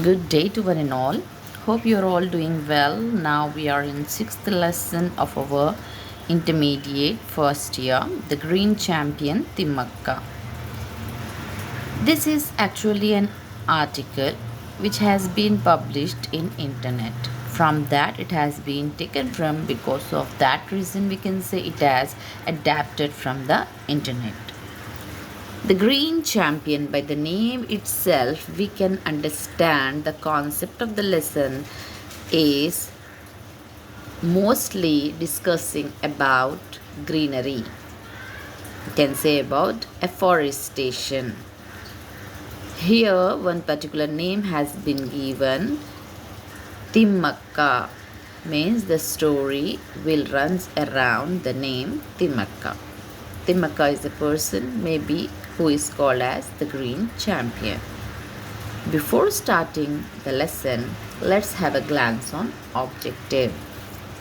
Good day to one and all. Hope you're all doing well. Now we are in sixth lesson of our intermediate first year, the Green Champion Timmakka. This is actually an article which has been published in internet. From that it has been taken from, because of that reason we can say it has adapted from the internet. The Green Champion, by the name itself, we can understand the concept of the lesson is mostly discussing about greenery. You can say about afforestation. Here, one particular name has been given. Timmakka means the story will runs around the name Timmakka. Timmakka is a person maybe who is called as the Green Champion. Before starting the lesson, let's have a glance on objective.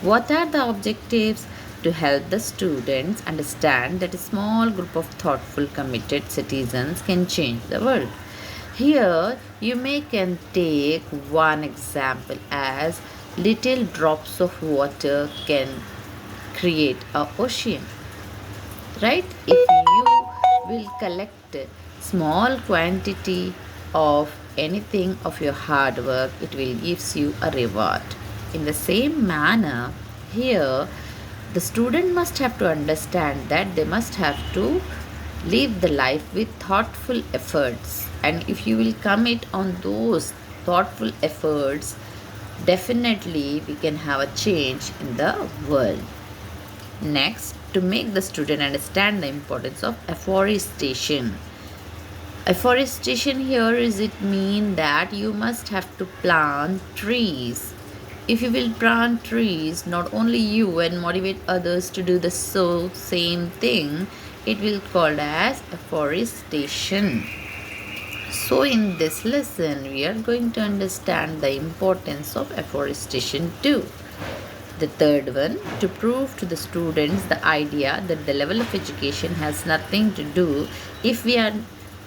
What are the objectives? To help the students understand that a small group of thoughtful, committed citizens can change the world. Here, you can take one example as little drops of water can create a ocean, right? If you will collect small quantity of anything of your hard work, it will gives you a reward. In the same manner, here the student must have to understand that they must have to live the life with thoughtful efforts, and if you will commit on those thoughtful efforts, definitely we can have a change in the world. Next, to make the student understand the importance of afforestation. Afforestation here is it mean that you must have to plant trees. If you will plant trees, not only you and motivate others to do the same thing, it will called as afforestation. So in this lesson, we are going to understand the importance of afforestation too. The third one, to prove to the students the idea that the level of education has nothing to do if we are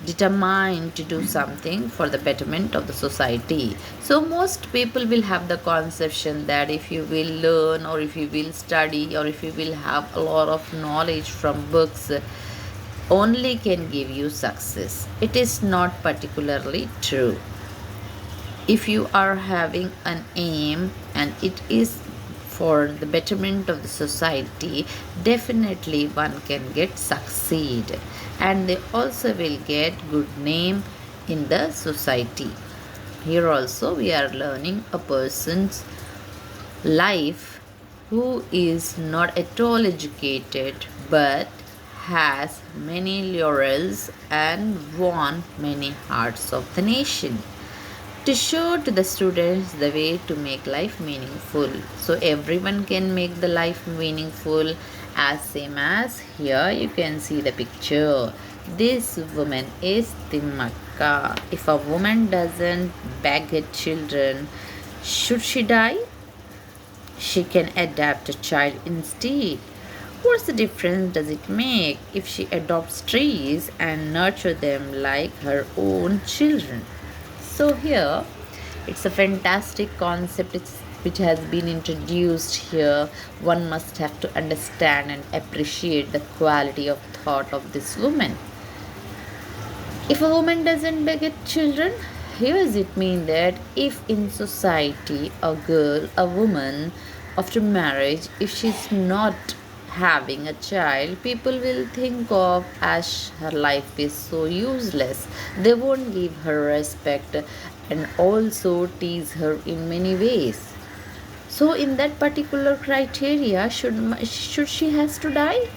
determined to do something for the betterment of the society. So most people will have the conception that if you will learn, or if you will study, or if you will have a lot of knowledge from books, only can give you success. It is not particularly true. If you are having an aim and it is for the betterment of the society, definitely one can get succeed, and they also will get good name in the society. Here also we are learning a person's life who is not at all educated but has many laurels and won many hearts of the nation, to show to the students the way to make life meaningful. So everyone can make the life meaningful, as same as here you can see the picture. This woman is Timmakka. If a woman doesn't beg her children, should she die? She can adopt a child instead. What's the difference does it make if she adopts trees and nurture them like her own children? So here it's a fantastic concept which has been introduced here. One must have to understand and appreciate the quality of thought of this woman. If a woman doesn't beget children, here does it mean that if in society a girl, a woman, after marriage, if she's not having a child, people will think of as her life is so useless. They won't give her respect and also tease her in many ways. So in that particular criteria, should she has to die?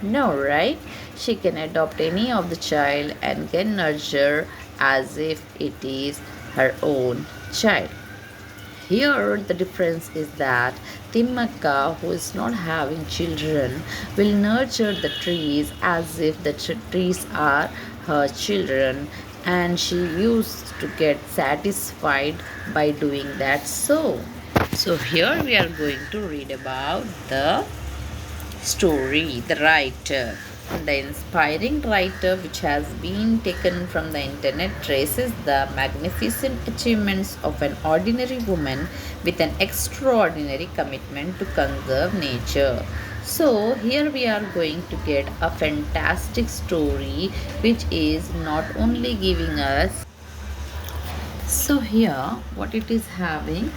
No, right? She can adopt any of the child and can nurture as if it is her own child. Here, the difference is that Timmakka, who is not having children, will nurture the trees as if the trees are her children, and she used to get satisfied by doing that. So here we are going to read about the story, the writer. The inspiring writer, which has been taken from the internet, traces the magnificent achievements of an ordinary woman with an extraordinary commitment to conserve nature. So, here we are going to get a fantastic story which is not only giving us. So, here what it is having,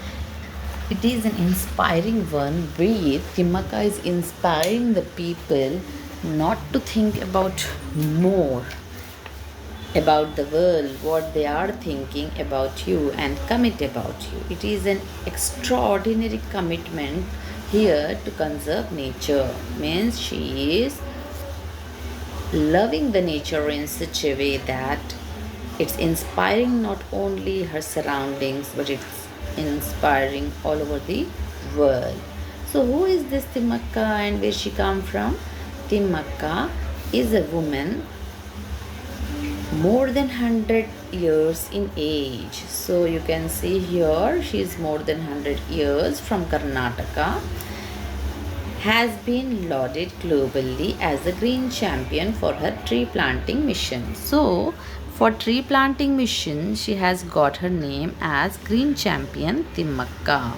it is an inspiring one. Breathe. Timaka is inspiring the people not to think about more about the world, what they are thinking about you, and commit about you. It is an extraordinary commitment here to conserve nature. Means she is loving the nature in such a way that it's inspiring not only her surroundings but it's inspiring all over the world. So who is this Timaka and where she come from? Timaka is a woman more than 100 years in age. So you can see here she is more than 100 years from Karnataka, has been lauded globally as a green champion for her tree planting mission. So, for tree planting mission, she has got her name as Green Champion Timmakka.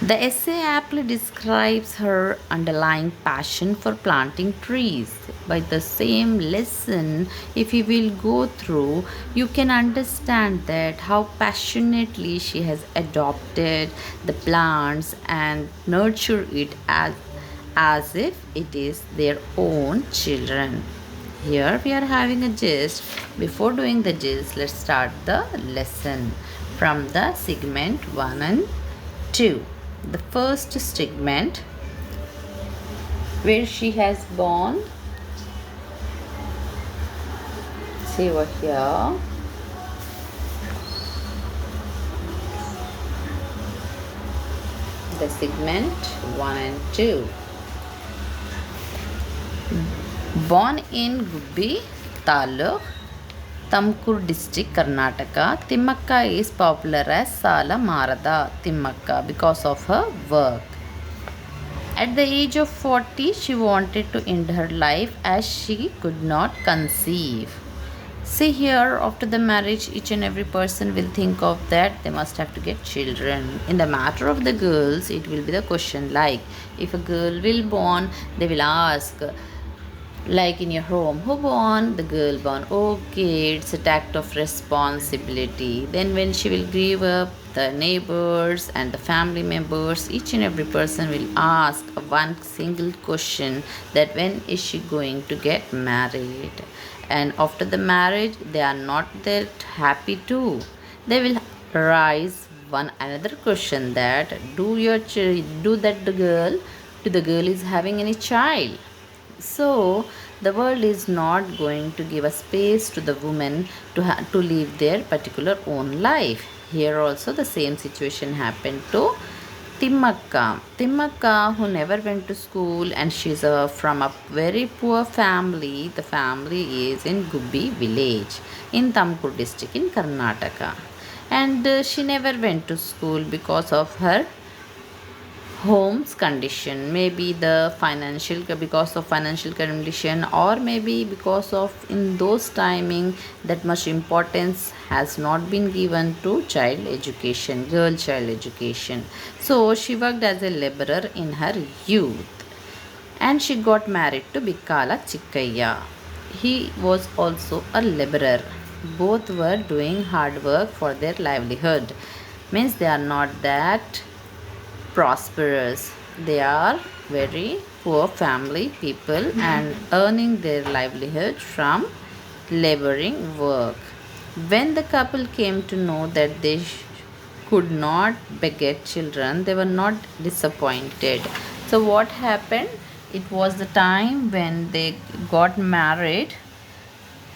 The essay aptly describes her underlying passion for planting trees. By the same lesson, if you will go through, you can understand that how passionately she has adopted the plants and nurture it as if it is their own children. Here we are having a gist. Before doing the gist, let's start the lesson from the segment 1 and 2. The first segment where she has born. See over here. The segment 1 and 2. Born in Gubbi Taluk, Tamkur district, Karnataka, Timmakka is popular as Sala Marada Timmakka because of her work. At the age of 40, she wanted to end her life as she could not conceive. See here, after the marriage, each and every person will think of that they must have to get children. In the matter of the girls, it will be the question like, if a girl will born, they will ask, like in your home, who born? The girl born. Okay, it's a act of responsibility. Then when she will grow up, the neighbors and the family members, each and every person will ask one single question, that when is she going to get married? And after the marriage, they are not that happy too. They will rise one another question, that do that the girl is having any child. So the world is not going to give a space to the women to live their particular own life. Here also the same situation happened to Timmakka. Timmakka, who never went to school, and she's from a very poor family. The family is in Gubbi village in Tamkur district in Karnataka. And she never went to school because of her home's condition, maybe the financial, because of financial condition, or maybe because of in those timing that much importance has not been given to child education, girl child education. So she worked as a laborer in her youth, and she got married to Bikala Chikkaya. He was also a laborer. Both were doing hard work for their livelihood. Means they are not that prosperous. They are very poor family people and earning their livelihood from laboring work. When the couple came to know that they could not beget children, they were not disappointed. So, what happened? It was the time when they got married.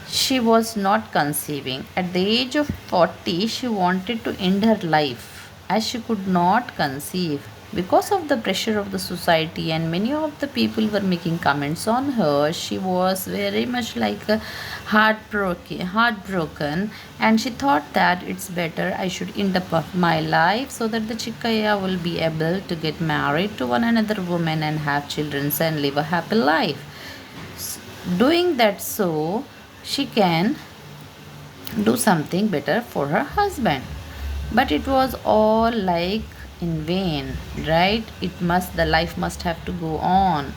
She was not conceiving. At the age of 40, she wanted to end her life as she could not conceive because of the pressure of the society, and many of the people were making comments on her. She was very much like heartbroken, and she thought that it's better I should end up of my life so that the Chikkaya will be able to get married to one another woman and have children and live a happy life. Doing that so she can do something better for her husband. But it was all like in vain, right? The life must have to go on.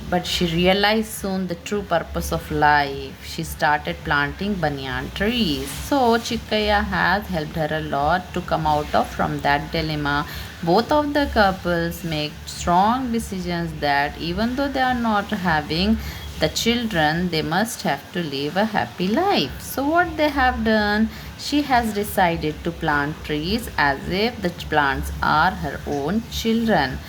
But she realized soon the true purpose of life. She started planting banyan trees. So Chikkaya has helped her a lot to come out of from that dilemma. Both of the couples make strong decisions that even though they are not having the children, they must have to live a happy life. So what they have done, she has decided to plant trees as if the plants are her own children.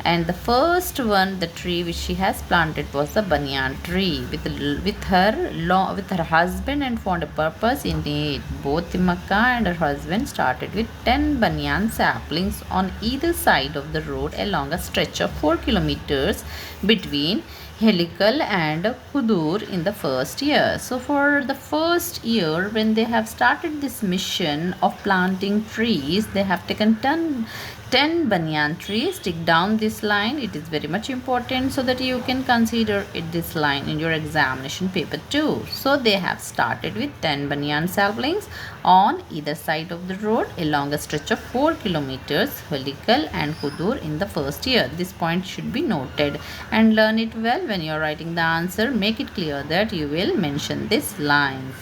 And the first one, the tree which she has planted, was a banyan tree with her husband, and found a purpose in it. Both Timaka and her husband started with 10 banyan saplings on either side of the road along a stretch of 4 kilometers between Helical and Kudur in the first year. So, for the first year, when they have started this mission of planting trees, they have taken 10 banyan trees. Stick down this line. It is very much important so that you can consider it this line in your examination paper too. So they have started with 10 banyan saplings on either side of the road along a stretch of 4 kilometers, Hulikal and Kudur in the first year. This point should be noted and learn it well when you are writing the answer. Make it clear that you will mention these lines.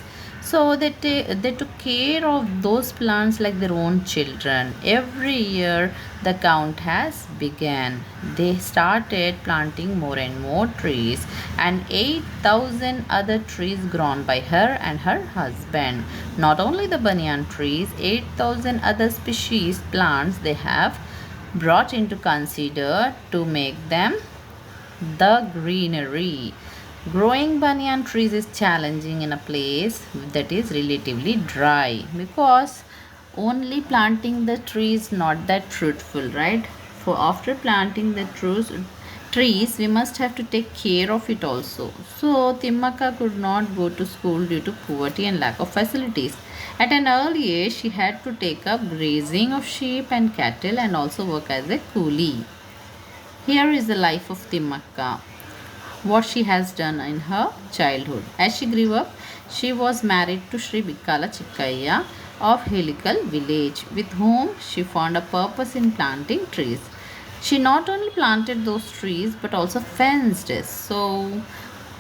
So they took care of those plants like their own children. Every year the count has begun. They started planting more and more trees, and 8,000 other trees grown by her and her husband. Not only the banyan trees, 8,000 other species plants they have brought into consider to make them the greenery. Growing banyan trees is challenging in a place that is relatively dry, because only planting the tree is not that fruitful, right? For after planting the trees, we must have to take care of it also. So Timmaka could not go to school due to poverty and lack of facilities. At an early age, she had to take up grazing of sheep and cattle and also work as a coolie. Here is the life of Timmaka, what she has done in her childhood. As she grew up, she was married to Sri Bikala Chikkaya of Helical village, with whom she found a purpose in planting trees. She not only planted those trees but also fenced it. So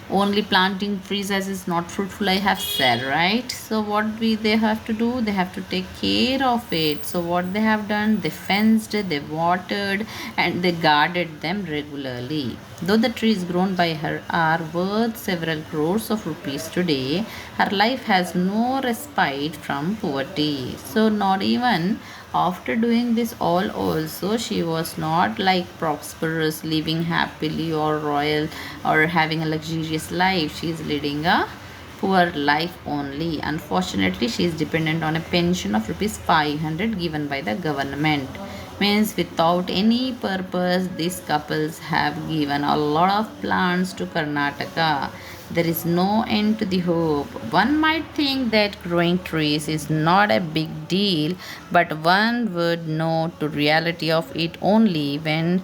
only planting trees as is not fruitful, I have said, right? So what they have to do, they have to take care of it. So what they have done, they fenced, they watered, and they guarded them regularly. Though the trees grown by her are worth several crores of rupees today, her life has no respite from poverty. So not even after doing this all also, she was not like prosperous, living happily or royal or having a luxurious life. She is leading a poor life only. Unfortunately, she is dependent on a pension of rupees 500 given by the government. Means without any purpose, these couples have given a lot of plants to Karnataka. There is no end to the hope. One might think that growing trees is not a big deal, but one would know the reality of it only when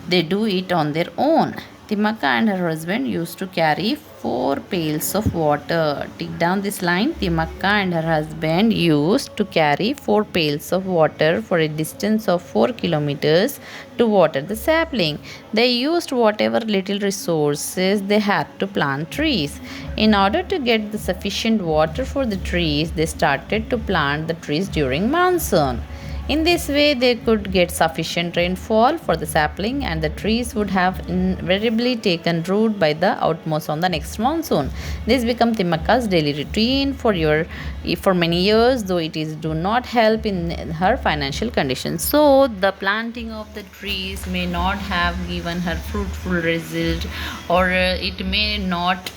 they do it on their own. Timaka and her husband used to carry 4 pails of water. Take down this line. Timaka and her husband used to carry 4 pails of water for a distance of 4 kilometers to water the sapling. They used whatever little resources they had to plant trees. In order to get the sufficient water for the trees, they started to plant the trees during monsoon. In this way, they could get sufficient rainfall for the sapling, and the trees would have invariably taken root by the outmost on the next monsoon. This became Timaka's daily routine for many years, though it is do not help in her financial condition. So, the planting of the trees may not have given her fruitful result, or it may not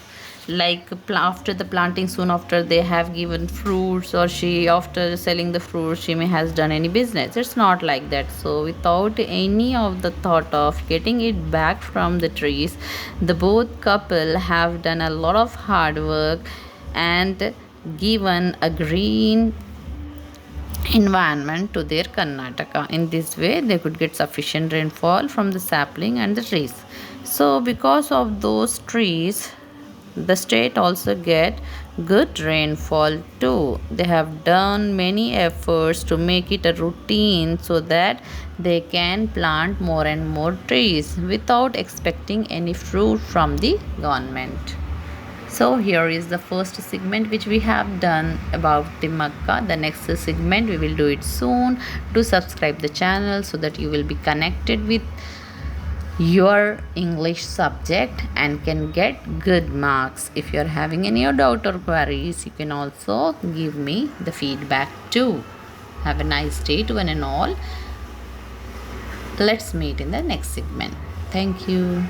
like after the planting, soon after they have given fruits, or she after selling the fruits she may has done any business. It's not like that. So without any of the thought of getting it back from the trees, the both couple have done a lot of hard work and given a green environment to their Karnataka. In this way, they could get sufficient rainfall from the sapling and the trees. So, because of those trees, The state also get good rainfall too. They have done many efforts to make it a routine so that they can plant more and more trees without expecting any fruit from the government. So here is the first segment which we have done about Timmakka. The next segment we will do it soon. Do subscribe the channel so that you will be connected with your English subject and can get good marks. If you are having any doubt or queries, you can also give me the feedback too. Have a nice day to one and all. Let's meet in the next segment. Thank you.